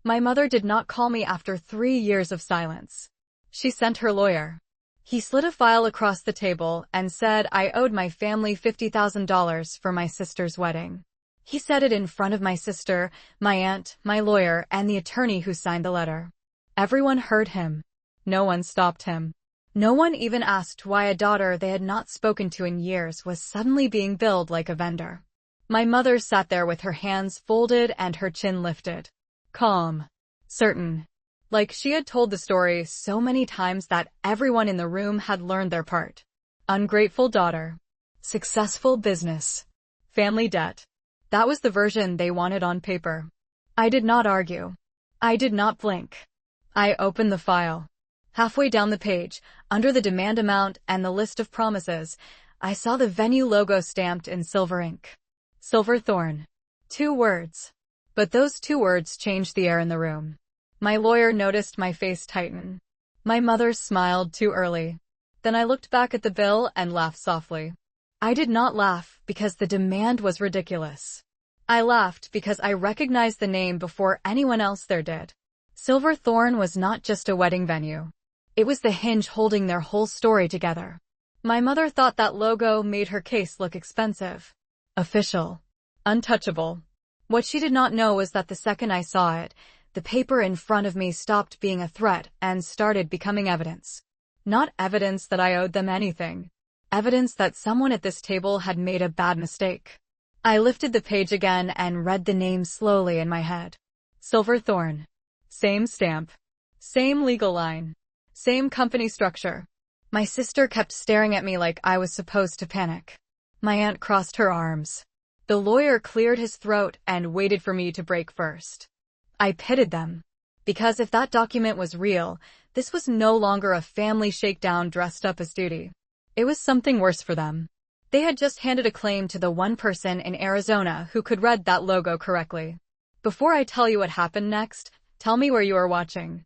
My mother did not call me after 3 years of silence. She sent her lawyer. He slid a file across the table and said I owed my family $50,000 for my sister's wedding. He said it in front of my sister, my aunt, my lawyer, and the attorney who signed the letter. Everyone heard him. No one stopped him. No one even asked why a daughter they had not spoken to in years was suddenly being billed like a vendor. My mother sat there with her hands folded and her chin lifted. Calm. Certain. Like she had told the story so many times that everyone in the room had learned their part. Ungrateful daughter. Successful business. Family debt. That was the version they wanted on paper. I did not argue. I did not blink. I opened the file. Halfway down the page, under the demand amount and the list of promises, I saw the venue logo stamped in silver ink. Silver Thorn. 2 words. But those 2 words changed the air in the room. My lawyer noticed my face tighten. My mother smiled too early. Then I looked back at the bill and laughed softly. I did not laugh because the demand was ridiculous. I laughed because I recognized the name before anyone else there did. Silver Thorn was not just a wedding venue. It was the hinge holding their whole story together. My mother thought that logo made her case look expensive. Official. Untouchable. What she did not know was that the second I saw it, the paper in front of me stopped being a threat and started becoming evidence. Not evidence that I owed them anything. Evidence that someone at this table had made a bad mistake. I lifted the page again and read the name slowly in my head. Silver Thorn. Same stamp. Same legal line. Same company structure. My sister kept staring at me like I was supposed to panic. My aunt crossed her arms. The lawyer cleared his throat and waited for me to break first. I pitied them. Because if that document was real, this was no longer a family shakedown dressed up as duty. It was something worse for them. They had just handed a claim to the one person in Arizona who could read that logo correctly. Before I tell you what happened next, tell me where you are watching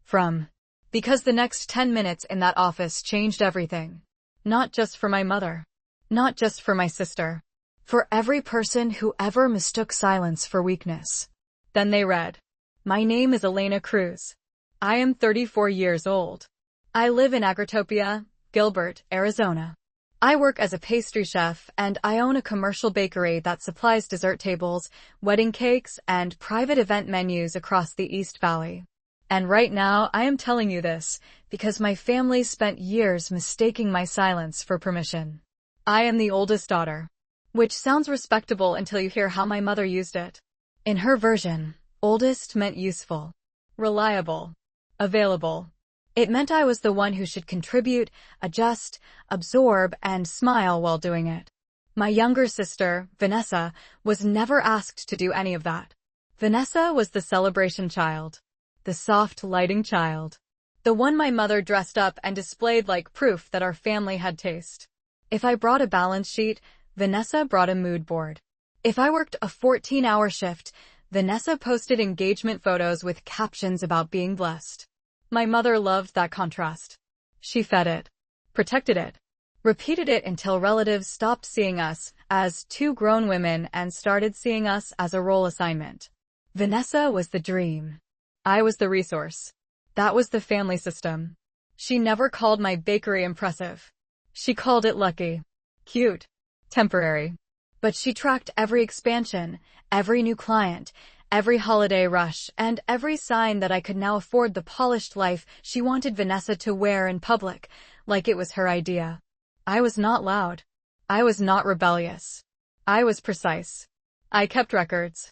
from. Because the next 10 minutes in that office changed everything. Not just for my mother. Not just for my sister. For every person who ever mistook silence for weakness. Then they read, my name is Elena Cruz. I am 34 years old. I live in Agritopia, Gilbert, Arizona. I work as a pastry chef and I own a commercial bakery that supplies dessert tables, wedding cakes, and private event menus across the East Valley. And right now I am telling you this because my family spent years mistaking my silence for permission. I am the oldest daughter. Which sounds respectable until you hear how my mother used it. In her version, oldest meant useful, reliable, available. It meant I was the one who should contribute, adjust, absorb, and smile while doing it. My younger sister, Vanessa, was never asked to do any of that. Vanessa was the celebration child. The soft lighting child. The one my mother dressed up and displayed like proof that our family had taste. If I brought a balance sheet, Vanessa brought a mood board. If I worked a 14-hour shift, Vanessa posted engagement photos with captions about being blessed. My mother loved that contrast. She fed it, protected it, repeated it until relatives stopped seeing us as 2 grown women and started seeing us as a role assignment. Vanessa was the dream. I was the resource. That was the family system. She never called my bakery impressive. She called it lucky, cute, temporary. But she tracked every expansion, every new client, every holiday rush, and every sign that I could now afford the polished life she wanted Vanessa to wear in public, like it was her idea. I was not loud. I was not rebellious. I was precise. I kept records.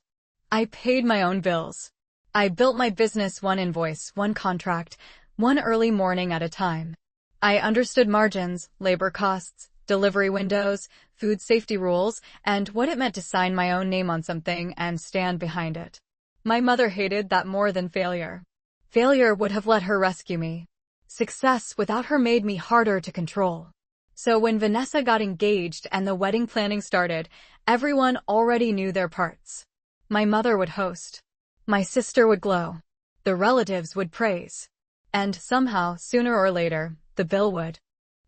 I paid my own bills. I built my business one invoice, one contract, one early morning at a time. I understood margins, labor costs, delivery windows, food safety rules, and what it meant to sign my own name on something and stand behind it. My mother hated that more than failure. Failure would have let her rescue me. Success without her made me harder to control. So when Vanessa got engaged and the wedding planning started, everyone already knew their parts. My mother would host. My sister would glow. The relatives would praise. And somehow, sooner or later, the bill would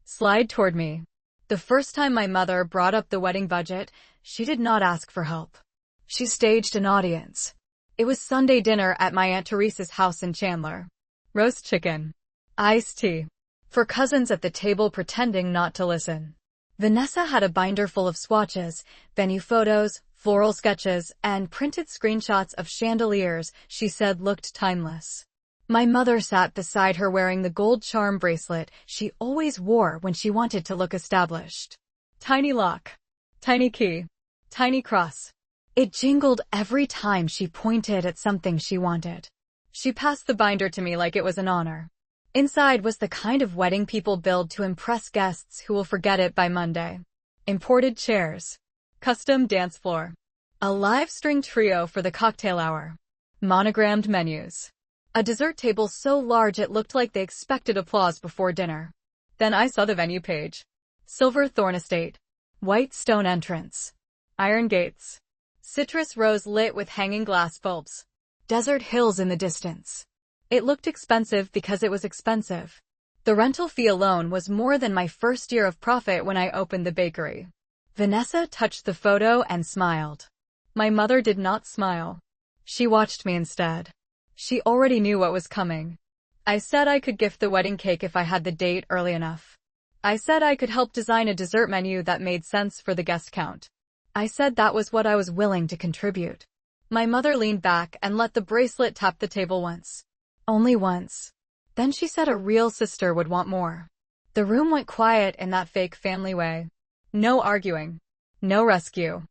slide toward me. The first time my mother brought up the wedding budget, she did not ask for help. She staged an audience. It was Sunday dinner at my Aunt Teresa's house in Chandler. Roast chicken. Iced tea. For cousins at the table pretending not to listen. Vanessa had a binder full of swatches, venue photos, floral sketches, and printed screenshots of chandeliers she said looked timeless. My mother sat beside her wearing the gold charm bracelet she always wore when she wanted to look established. Tiny lock. Tiny key. Tiny cross. It jingled every time she pointed at something she wanted. She passed the binder to me like it was an honor. Inside was the kind of wedding people build to impress guests who will forget it by Monday. Imported chairs. Custom dance floor. A live string trio for the cocktail hour. Monogrammed menus. A dessert table so large it looked like they expected applause before dinner. Then I saw the venue page. Silver Thorn Estate. White stone entrance. Iron gates. Citrus rose lit with hanging glass bulbs. Desert hills in the distance. It looked expensive because it was expensive. The rental fee alone was more than my first year of profit when I opened the bakery. Vanessa touched the photo and smiled. My mother did not smile. She watched me instead. She already knew what was coming. I said I could gift the wedding cake if I had the date early enough. I said I could help design a dessert menu that made sense for the guest count. I said that was what I was willing to contribute. My mother leaned back and let the bracelet tap the table once. Only once. Then she said a real sister would want more. The room went quiet in that fake family way. No arguing. No rescue.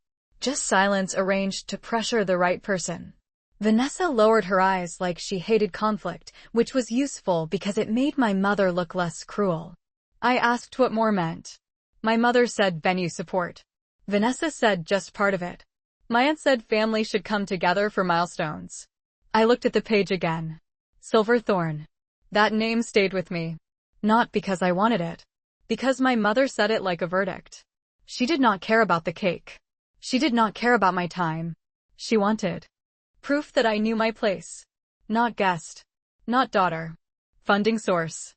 Just silence arranged to pressure the right person. Vanessa lowered her eyes like she hated conflict, which was useful because it made my mother look less cruel. I asked what more meant. My mother said venue support. Vanessa said just part of it. My aunt said family should come together for milestones. I looked at the page again. Silver Thorn. That name stayed with me. Not because I wanted it. Because my mother said it like a verdict. She did not care about the cake. She did not care about my time. She wanted proof that I knew my place. Not guest. Not daughter. Funding source.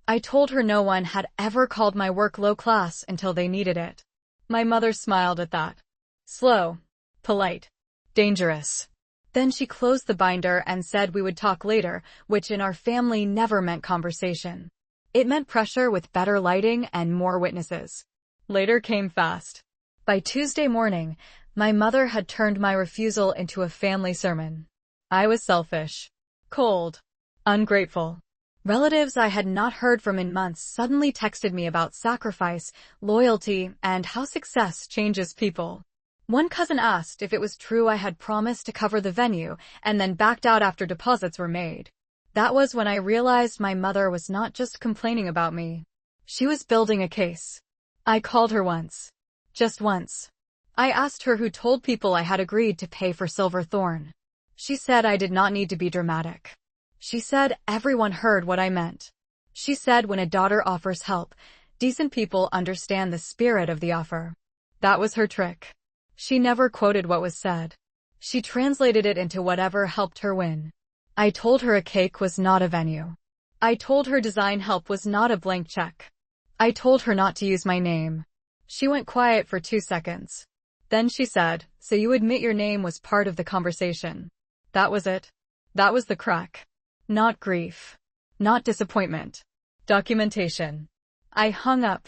I told her no one had ever called my work low class until they needed it. My mother smiled at that. Slow. Polite. Dangerous. Then she closed the binder and said we would talk later, which in our family never meant conversation. It meant pressure with better lighting and more witnesses. Later came fast. By Tuesday morning, my mother had turned my refusal into a family sermon. I was selfish. Cold. Ungrateful. Relatives I had not heard from in months suddenly texted me about sacrifice, loyalty, and how success changes people. One cousin asked if it was true I had promised to cover the venue and then backed out after deposits were made. That was when I realized my mother was not just complaining about me. She was building a case. I called her once. Just once. I asked her who told people I had agreed to pay for Silver Thorn. She said I did not need to be dramatic. She said everyone heard what I meant. She said when a daughter offers help, decent people understand the spirit of the offer. That was her trick. She never quoted what was said. She translated it into whatever helped her win. I told her a cake was not a venue. I told her design help was not a blank check. I told her not to use my name. She went quiet for 2 seconds. Then she said, "So you admit your name was part of the conversation." That was it. That was the crack. Not grief. Not disappointment. Documentation. I hung up.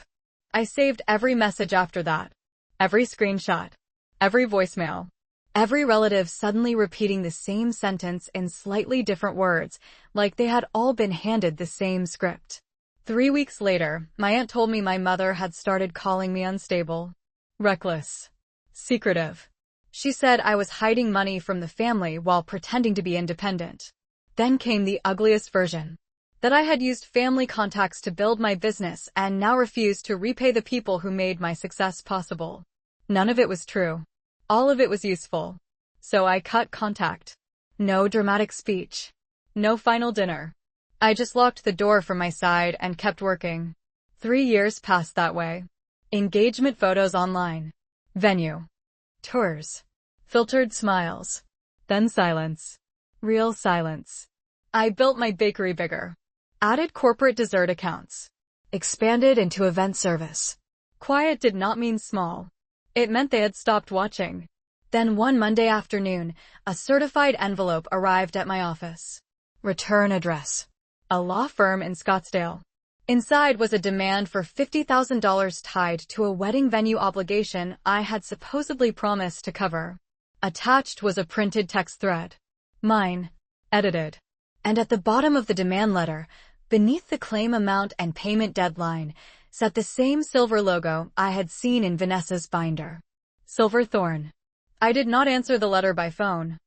I saved every message after that. Every screenshot. Every voicemail. Every relative suddenly repeating the same sentence in slightly different words, like they had all been handed the same script. 3 weeks later, my aunt told me my mother had started calling me unstable. Reckless. Secretive. She said I was hiding money from the family while pretending to be independent. Then came the ugliest version. That I had used family contacts to build my business and now refused to repay the people who made my success possible. None of it was true. All of it was useful. So I cut contact. No dramatic speech. No final dinner. I just locked the door from my side and kept working. 3 years passed that way. Engagement photos online. Venue. Tours. Filtered smiles. Then silence. Real silence. I built my bakery bigger. Added corporate dessert accounts. Expanded into event service. Quiet did not mean small. It meant they had stopped watching. Then one Monday afternoon, a certified envelope arrived at my office. Return address: a law firm in Scottsdale. Inside was a demand for $50,000 tied to a wedding venue obligation I had supposedly promised to cover. Attached was a printed text thread. Mine. Edited. And at the bottom of the demand letter, beneath the claim amount and payment deadline, sat the same silver logo I had seen in Vanessa's binder. Silver Thorn. I did not answer the letter by phone.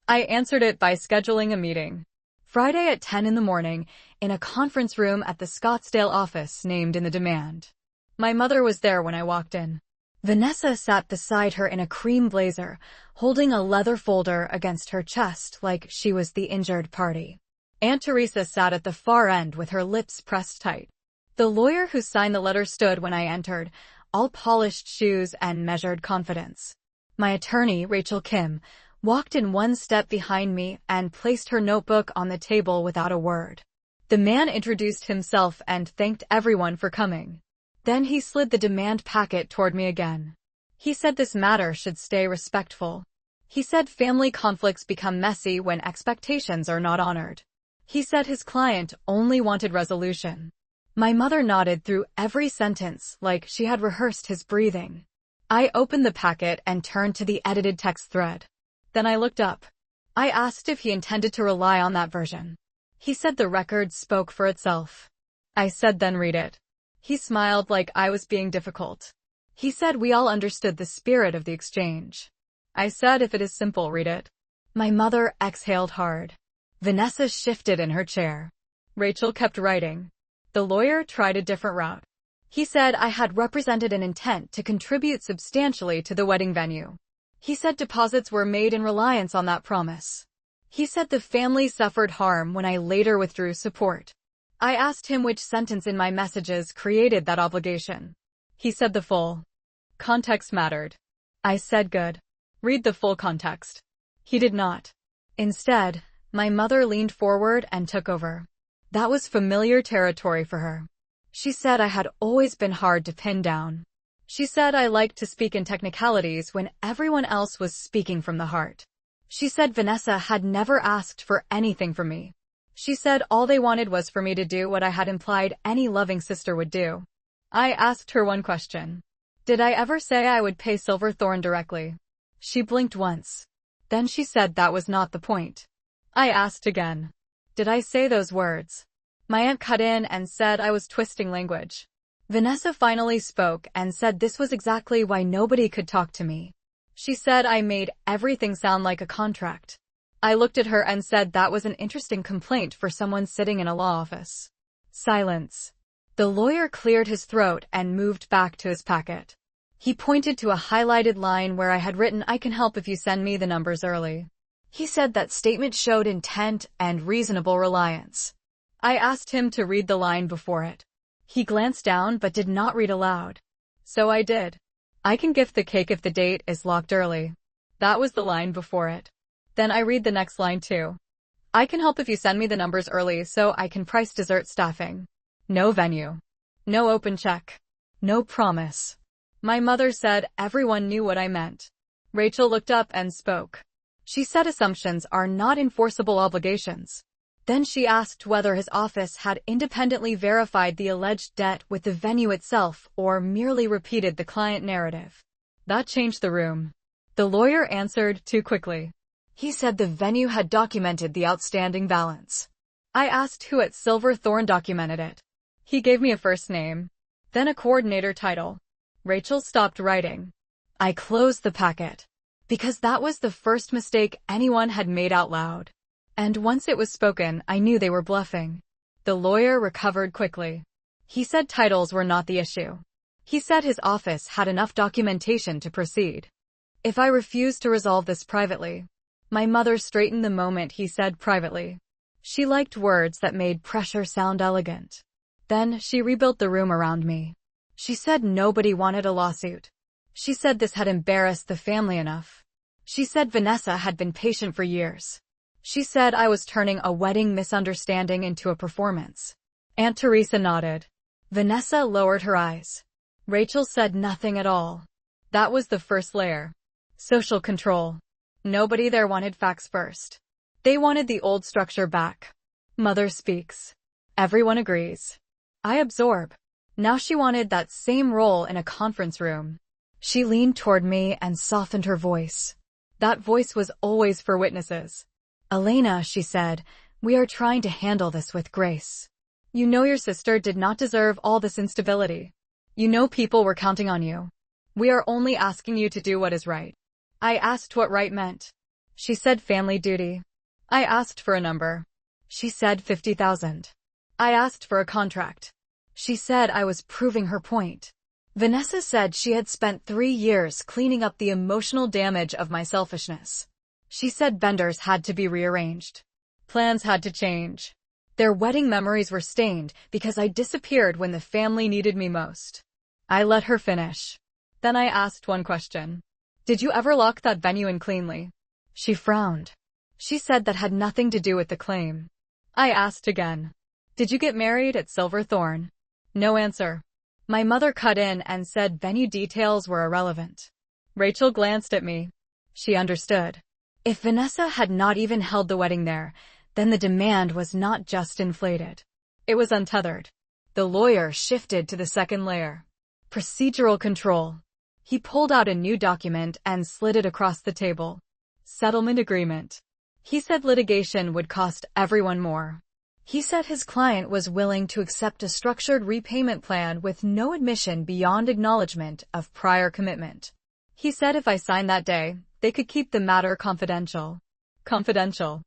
I answered it by scheduling a meeting. Friday at 10 in the morning, in a conference room at the Scottsdale office named in the demand. My mother was there when I walked in. Vanessa sat beside her in a cream blazer, holding a leather folder against her chest like she was the injured party. Aunt Teresa sat at the far end with her lips pressed tight. The lawyer who signed the letter stood when I entered, all polished shoes and measured confidence. My attorney, Rachel Kim, walked in one step behind me and placed her notebook on the table without a word. The man introduced himself and thanked everyone for coming. Then he slid the demand packet toward me again. He said this matter should stay respectful. He said family conflicts become messy when expectations are not honored. He said his client only wanted resolution. My mother nodded through every sentence like she had rehearsed his breathing. I opened the packet and turned to the edited text thread. Then I looked up. I asked if he intended to rely on that version. He said the record spoke for itself. I said then read it. He smiled like I was being difficult. He said we all understood the spirit of the exchange. I said if it is simple, read it. My mother exhaled hard. Vanessa shifted in her chair. Rachel kept writing. The lawyer tried a different route. He said I had represented an intent to contribute substantially to the wedding venue. He said deposits were made in reliance on that promise. He said the family suffered harm when I later withdrew support. I asked him which sentence in my messages created that obligation. He said the full context mattered. I said good. Read the full context. He did not. Instead, my mother leaned forward and took over. That was familiar territory for her. She said I had always been hard to pin down. She said I liked to speak in technicalities when everyone else was speaking from the heart. She said Vanessa had never asked for anything from me. She said all they wanted was for me to do what I had implied any loving sister would do. I asked her one question. Did I ever say I would pay Silver Thorn directly? She blinked once. Then she said that was not the point. I asked again. Did I say those words? My aunt cut in and said I was twisting language. Vanessa finally spoke and said this was exactly why nobody could talk to me. She said I made everything sound like a contract. I looked at her and said that was an interesting complaint for someone sitting in a law office. Silence. The lawyer cleared his throat and moved back to his packet. He pointed to a highlighted line where I had written, "I can help if you send me the numbers early." He said that statement showed intent and reasonable reliance. I asked him to read the line before it. He glanced down but did not read aloud. So I did. "I can gift the cake if the date is locked early." That was the line before it. Then I read the next line too. "I can help if you send me the numbers early so I can price dessert staffing." No venue. No open check. No promise. My mother said everyone knew what I meant. Rachel looked up and spoke. She said assumptions are not enforceable obligations. Then she asked whether his office had independently verified the alleged debt with the venue itself or merely repeated the client narrative. That changed the room. The lawyer answered too quickly. He said the venue had documented the outstanding balance. I asked who at Silver Thorn documented it. He gave me a first name, then a coordinator title. Rachel stopped writing. I closed the packet, because that was the first mistake anyone had made out loud. And once it was spoken, I knew they were bluffing. The lawyer recovered quickly. He said titles were not the issue. He said his office had enough documentation to proceed. If I refused to resolve this privately. My mother straightened the moment he said privately. She liked words that made pressure sound elegant. Then she rebuilt the room around me. She said nobody wanted a lawsuit. She said this had embarrassed the family enough. She said Vanessa had been patient for years. She said I was turning a wedding misunderstanding into a performance. Aunt Teresa nodded. Vanessa lowered her eyes. Rachel said nothing at all. That was the first layer. Social control. Nobody there wanted facts first. They wanted the old structure back. Mother speaks. Everyone agrees. I absorb. Now she wanted that same role in a conference room. She leaned toward me and softened her voice. That voice was always for witnesses. Elena, she said, we are trying to handle this with grace. You know your sister did not deserve all this instability. You know people were counting on you. We are only asking you to do what is right. I asked what right meant. She said family duty. I asked for a number. She said 50,000. I asked for a contract. She said I was proving her point. Vanessa said she had spent 3 years cleaning up the emotional damage of my selfishness. She said vendors had to be rearranged. Plans had to change. Their wedding memories were stained because I disappeared when the family needed me most. I let her finish. Then I asked one question. Did you ever lock that venue in cleanly? She frowned. She said that had nothing to do with the claim. I asked again. Did you get married at Thorn? No answer. My mother cut in and said venue details were irrelevant. Rachel glanced at me. She understood. If Vanessa had not even held the wedding there, then the demand was not just inflated. It was untethered. The lawyer shifted to the second layer. Procedural control. He pulled out a new document and slid it across the table. Settlement agreement. He said litigation would cost everyone more. He said his client was willing to accept a structured repayment plan with no admission beyond acknowledgement of prior commitment. He said if I signed that day, they could keep the matter confidential. Confidential.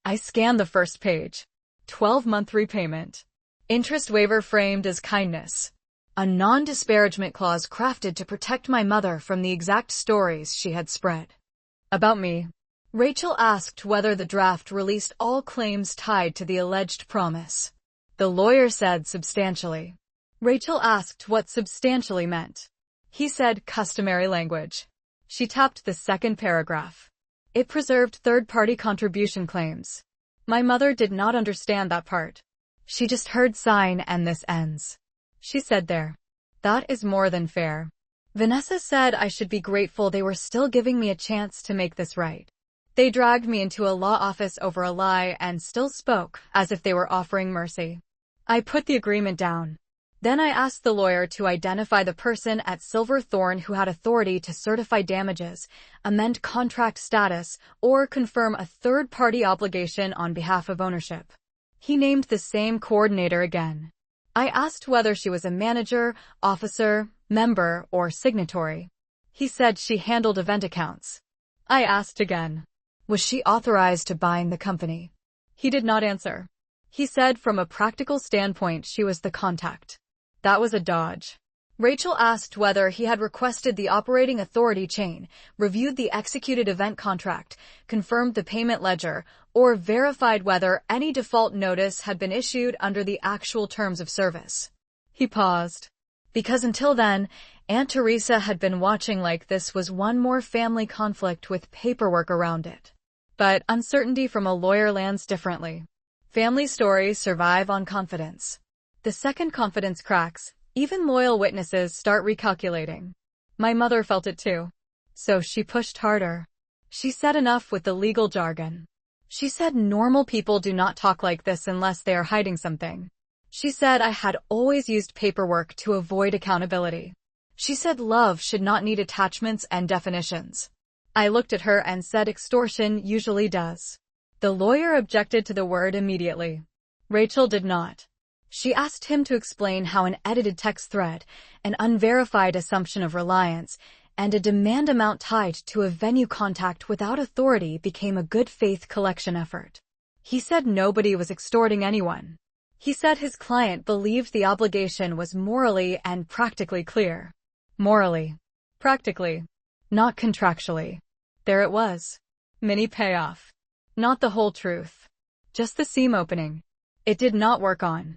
I scanned the first page. 12-month repayment. Interest waiver framed as kindness. A non-disparagement clause crafted to protect my mother from the exact stories she had spread. About me. Rachel asked whether the draft released all claims tied to the alleged promise. The lawyer said substantially. Rachel asked what substantially meant. He said customary language. She tapped the second paragraph. It preserved third-party contribution claims. My mother did not understand that part. She just heard sign and this ends. She said there. That is more than fair. Vanessa said I should be grateful they were still giving me a chance to make this right. They dragged me into a law office over a lie and still spoke as if they were offering mercy. I put the agreement down. Then I asked the lawyer to identify the person at Thorn who had authority to certify damages, amend contract status, or confirm a third-party obligation on behalf of ownership. He named the same coordinator again. I asked whether she was a manager, officer, member, or signatory. He said she handled event accounts. I asked again. Was she authorized to bind the company? He did not answer. He said from a practical standpoint she was the contact. That was a dodge. Rachel asked whether he had requested the operating authority chain, reviewed the executed event contract, confirmed the payment ledger, or verified whether any default notice had been issued under the actual terms of service. He paused. Because until then, Aunt Teresa had been watching like this was one more family conflict with paperwork around it. But uncertainty from a lawyer lands differently. Family stories survive on confidence. The second confidence cracks, even loyal witnesses start recalculating. My mother felt it too. So she pushed harder. She said enough with the legal jargon. She said normal people do not talk like this unless they are hiding something. She said I had always used paperwork to avoid accountability. She said love should not need attachments and definitions. I looked at her and said extortion usually does. The lawyer objected to the word immediately. Rachel did not. She asked him to explain how an edited text thread, an unverified assumption of reliance, and a demand amount tied to a venue contact without authority became a good faith collection effort. He said nobody was extorting anyone. He said his client believed the obligation was morally and practically clear. Morally. Practically. Not contractually. There it was. Mini payoff. Not the whole truth. Just the seam opening. It did not work on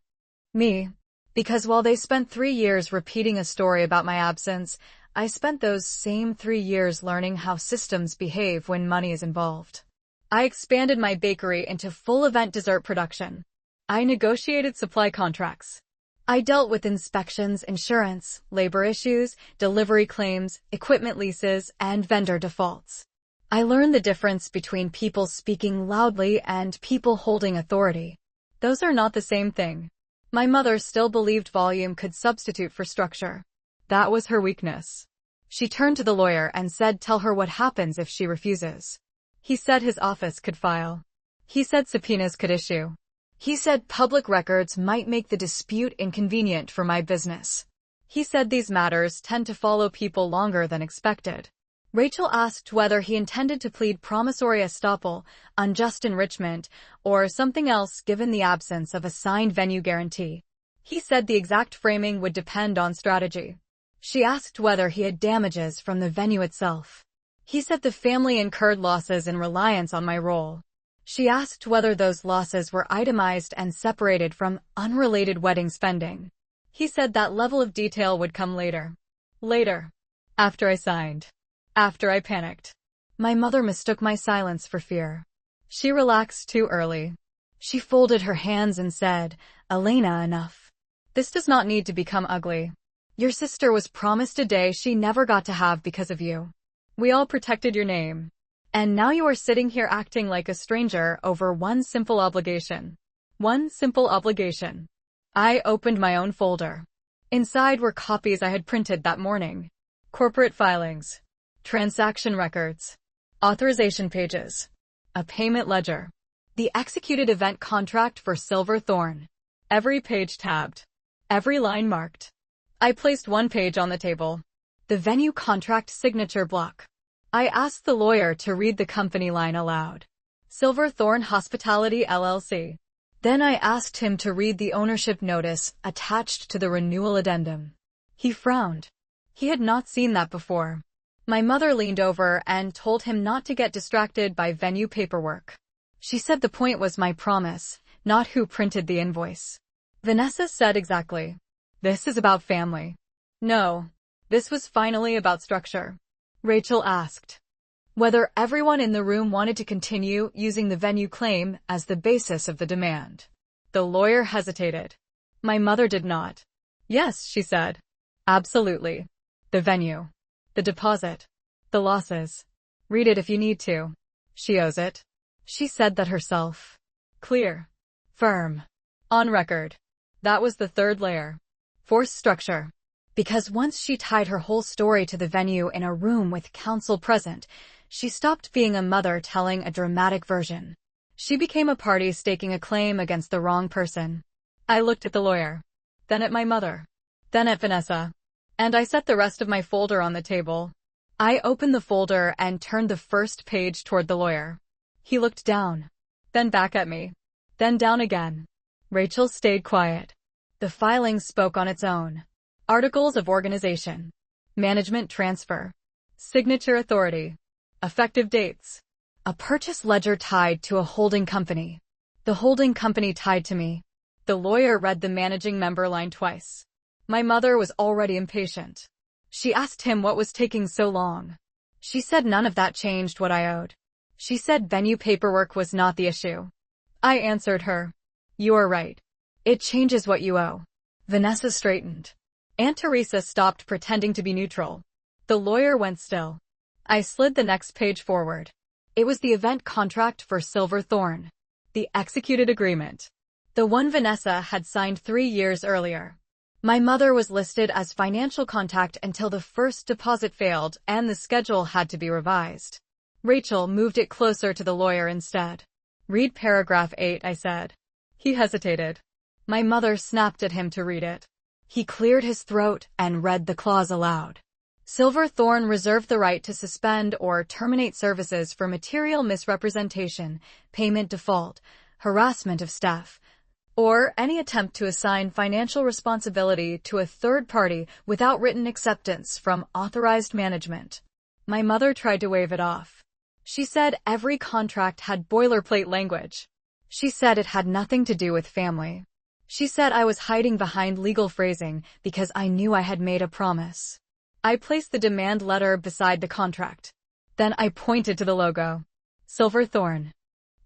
me. Because while they spent 3 years repeating a story about my absence, I spent those same 3 years learning how systems behave when money is involved. I expanded my bakery into full event dessert production. I negotiated supply contracts. I dealt with inspections, insurance, labor issues, delivery claims, equipment leases, and vendor defaults. I learned the difference between people speaking loudly and people holding authority. Those are not the same thing. My mother still believed volume could substitute for structure. That was her weakness. She turned to the lawyer and said, "Tell her what happens if she refuses." He said his office could file. He said subpoenas could issue. He said public records might make the dispute inconvenient for my business. He said these matters tend to follow people longer than expected. Rachel asked whether he intended to plead promissory estoppel, unjust enrichment, or something else given the absence of a signed venue guarantee. He said the exact framing would depend on strategy. She asked whether he had damages from the venue itself. He said the family incurred losses in reliance on my role. She asked whether those losses were itemized and separated from unrelated wedding spending. He said that level of detail would come later. Later. After I signed. After I panicked. My mother mistook my silence for fear. She relaxed too early. She folded her hands and said, "Elena, enough. This does not need to become ugly. Your sister was promised a day she never got to have because of you. We all protected your name. And now you are sitting here acting like a stranger over one simple obligation." One simple obligation. I opened my own folder. Inside were copies I had printed that morning. Corporate filings. Transaction records. Authorization pages. A payment ledger. The executed event contract for Silver Thorn. Every page tabbed. Every line marked. I placed one page on the table. The venue contract signature block. I asked the lawyer to read the company line aloud. Silver Thorn Hospitality LLC. Then I asked him to read the ownership notice attached to the renewal addendum. He frowned. He had not seen that before. My mother leaned over and told him not to get distracted by venue paperwork. She said the point was my promise, not who printed the invoice. Vanessa said exactly. This is about family. No, this was finally about structure. Rachel asked whether everyone in the room wanted to continue using the venue claim as the basis of the demand. The lawyer hesitated. My mother did not. Yes, she said. Absolutely. The venue. The deposit. The losses. Read it if you need to. She owes it. She said that herself. Clear. Firm. On record. That was the third layer. Force structure. Because once she tied her whole story to the venue in a room with counsel present, she stopped being a mother telling a dramatic version. She became a party staking a claim against the wrong person. I looked at the lawyer. Then at my mother. Then at Vanessa. And I set the rest of my folder on the table. I opened the folder and turned the first page toward the lawyer. He looked down. Then back at me. Then down again. Rachel stayed quiet. The filing spoke on its own. Articles of organization. Management transfer. Signature authority. Effective dates. A purchase ledger tied to a holding company. The holding company tied to me. The lawyer read the managing member line twice. My mother was already impatient. She asked him what was taking so long. She said none of that changed what I owed. She said venue paperwork was not the issue. I answered her. You are right. It changes what you owe. Vanessa straightened. Aunt Teresa stopped pretending to be neutral. The lawyer went still. I slid the next page forward. It was the event contract for Silver Thorn. The executed agreement. The one Vanessa had signed 3 years earlier. My mother was listed as financial contact until the first deposit failed and the schedule had to be revised. Rachel moved it closer to the lawyer instead. Read paragraph 8, I said. He hesitated. My mother snapped at him to read it. He cleared his throat and read the clause aloud. Silver Thorn reserved the right to suspend or terminate services for material misrepresentation, payment default, harassment of staff, or any attempt to assign financial responsibility to a third party without written acceptance from authorized management. My mother tried to wave it off. She said every contract had boilerplate language. She said it had nothing to do with family. She said I was hiding behind legal phrasing because I knew I had made a promise. I placed the demand letter beside the contract. Then I pointed to the logo. Silver Thorn.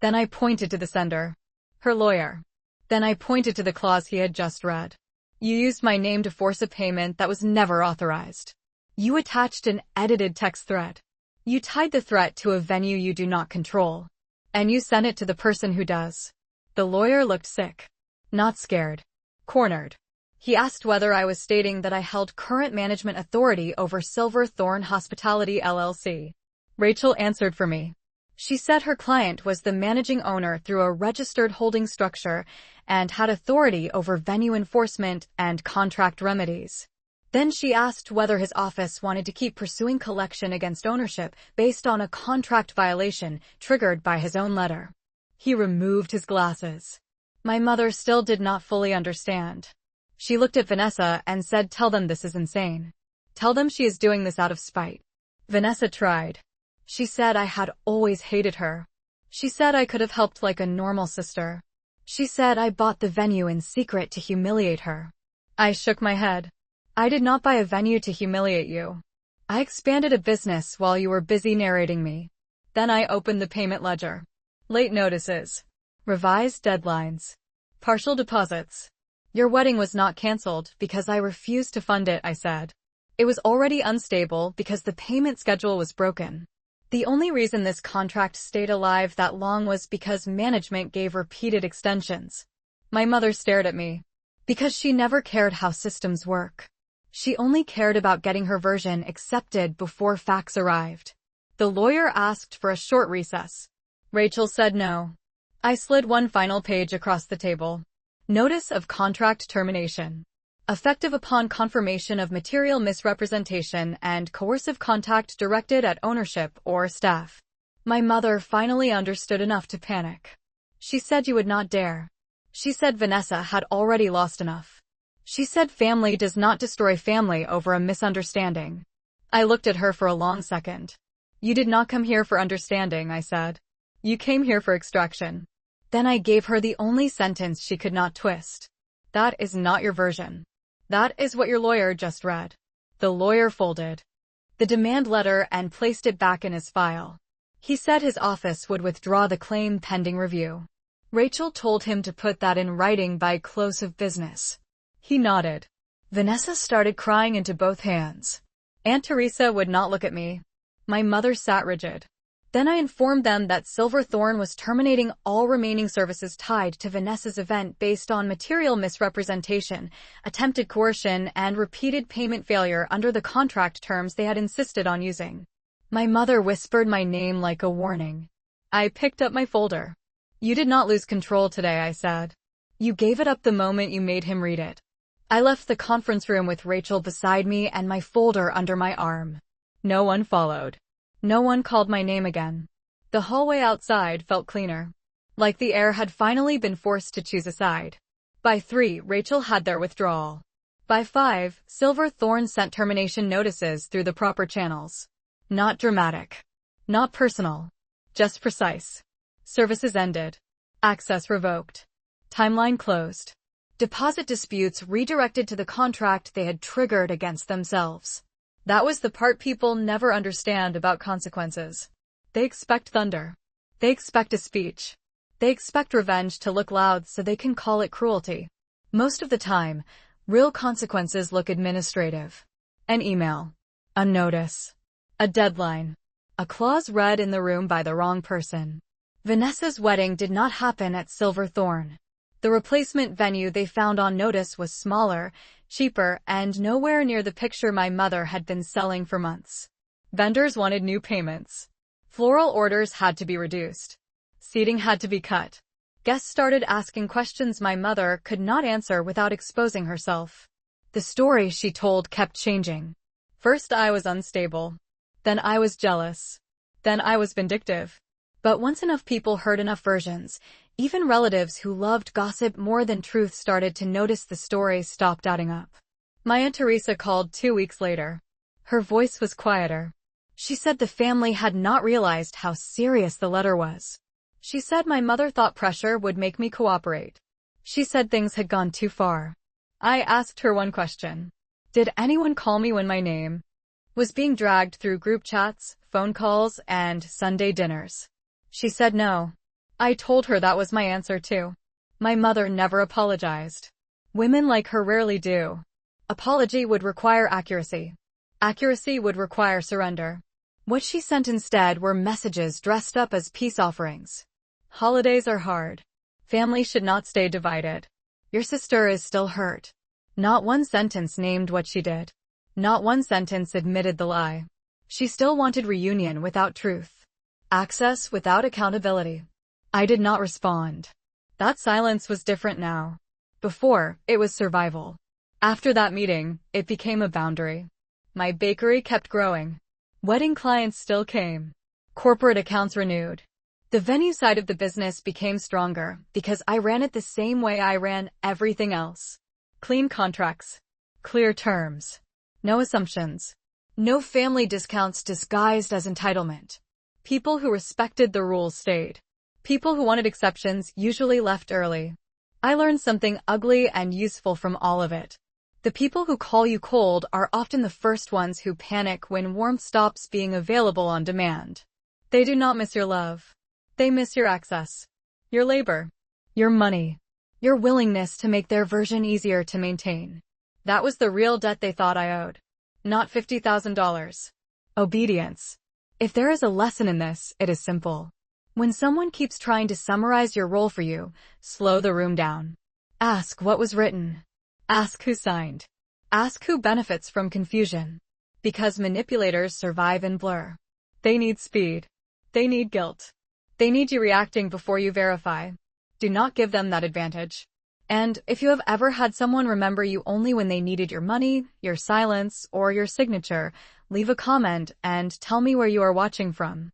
Then I pointed to the sender. Her lawyer. Then I pointed to the clause he had just read. You used my name to force a payment that was never authorized. You attached an edited text thread. You tied the threat to a venue you do not control. And you sent it to the person who does. The lawyer looked sick. Not scared. Cornered. He asked whether I was stating that I held current management authority over Thorn Hospitality LLC. Rachel answered for me. She said her client was the managing owner through a registered holding structure and had authority over venue enforcement and contract remedies. Then she asked whether his office wanted to keep pursuing collection against ownership based on a contract violation triggered by his own letter. He removed his glasses. My mother still did not fully understand. She looked at Vanessa and said, "Tell them this is insane. Tell them she is doing this out of spite." Vanessa tried. She said I had always hated her. She said I could have helped like a normal sister. She said I bought the venue in secret to humiliate her. I shook my head. I did not buy a venue to humiliate you. I expanded a business while you were busy narrating me. Then I opened the payment ledger. Late notices. Revised deadlines. Partial deposits. Your wedding was not canceled because I refused to fund it, I said. It was already unstable because the payment schedule was broken. The only reason this contract stayed alive that long was because management gave repeated extensions. My mother stared at me. Because she never cared how systems work. She only cared about getting her version accepted before facts arrived. The lawyer asked for a short recess. Rachel said no. I slid one final page across the table. Notice of contract termination. Effective upon confirmation of material misrepresentation and coercive contact directed at ownership or staff. My mother finally understood enough to panic. She said you would not dare. She said Vanessa had already lost enough. She said family does not destroy family over a misunderstanding. I looked at her for a long second. You did not come here for understanding, I said. You came here for extraction. Then I gave her the only sentence she could not twist. That is not your version. That is what your lawyer just read. The lawyer folded the demand letter and placed it back in his file. He said his office would withdraw the claim pending review. Rachel told him to put that in writing by close of business. He nodded. Vanessa started crying into both hands. Aunt Teresa would not look at me. My mother sat rigid. Then I informed them that Thorn was terminating all remaining services tied to Vanessa's event based on material misrepresentation, attempted coercion, and repeated payment failure under the contract terms they had insisted on using. My mother whispered my name like a warning. I picked up my folder. You did not lose control today, I said. You gave it up the moment you made him read it. I left the conference room with Rachel beside me and my folder under my arm. No one followed. No one called my name again. The hallway outside felt cleaner. Like the air had finally been forced to choose a side. By 3, Rachel had their withdrawal. By 5, Thorn sent termination notices through the proper channels. Not dramatic. Not personal. Just precise. Services ended. Access revoked. Timeline closed. Deposit disputes redirected to the contract they had triggered against themselves. That was the part people never understand about consequences. They expect thunder. They expect a speech. They expect revenge to look loud so they can call it cruelty. Most of the time, real consequences look administrative. An email. A notice. A deadline. A clause read in the room by the wrong person. Vanessa's wedding did not happen at Thorn. The replacement venue they found on notice was smaller, cheaper, and nowhere near the picture my mother had been selling for months. Vendors wanted new payments. Floral orders had to be reduced. Seating had to be cut. Guests started asking questions my mother could not answer without exposing herself. The story she told kept changing. First I was unstable. Then I was jealous. Then I was vindictive. But once enough people heard enough versions, even relatives who loved gossip more than truth started to notice the stories stopped adding up. My Aunt Teresa called 2 weeks later. Her voice was quieter. She said the family had not realized how serious the letter was. She said my mother thought pressure would make me cooperate. She said things had gone too far. I asked her one question. Did anyone call me when my name was being dragged through group chats, phone calls, and Sunday dinners? She said no. I told her that was my answer too. My mother never apologized. Women like her rarely do. Apology would require accuracy. Accuracy would require surrender. What she sent instead were messages dressed up as peace offerings. Holidays are hard. Family should not stay divided. Your sister is still hurt. Not one sentence named what she did. Not one sentence admitted the lie. She still wanted reunion without truth. Access without accountability. I did not respond. That silence was different now. Before, it was survival. After that meeting, it became a boundary. My bakery kept growing. Wedding clients still came. Corporate accounts renewed. The venue side of the business became stronger because I ran it the same way I ran everything else. Clean contracts. Clear terms. No assumptions. No family discounts disguised as entitlement. People who respected the rules stayed. People who wanted exceptions usually left early. I learned something ugly and useful from all of it. The people who call you cold are often the first ones who panic when warmth stops being available on demand. They do not miss your love. They miss your access, your labor, your money, your willingness to make their version easier to maintain. That was the real debt they thought I owed. Not $50,000. Obedience. If there is a lesson in this, it is simple. When someone keeps trying to summarize your role for you, slow the room down. Ask what was written. Ask who signed. Ask who benefits from confusion. Because manipulators survive in blur. They need speed. They need guilt. They need you reacting before you verify. Do not give them that advantage. And if you have ever had someone remember you only when they needed your money, your silence, or your signature, leave a comment and tell me where you are watching from.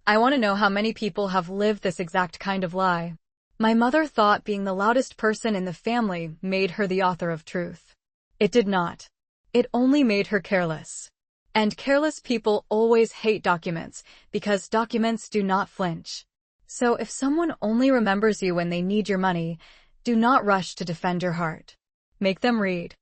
I want to know how many people have lived this exact kind of lie. My mother thought being the loudest person in the family made her the author of truth. It did not. It only made her careless. And careless people always hate documents because documents do not flinch. So if someone only remembers you when they need your money, do not rush to defend your heart. Make them read.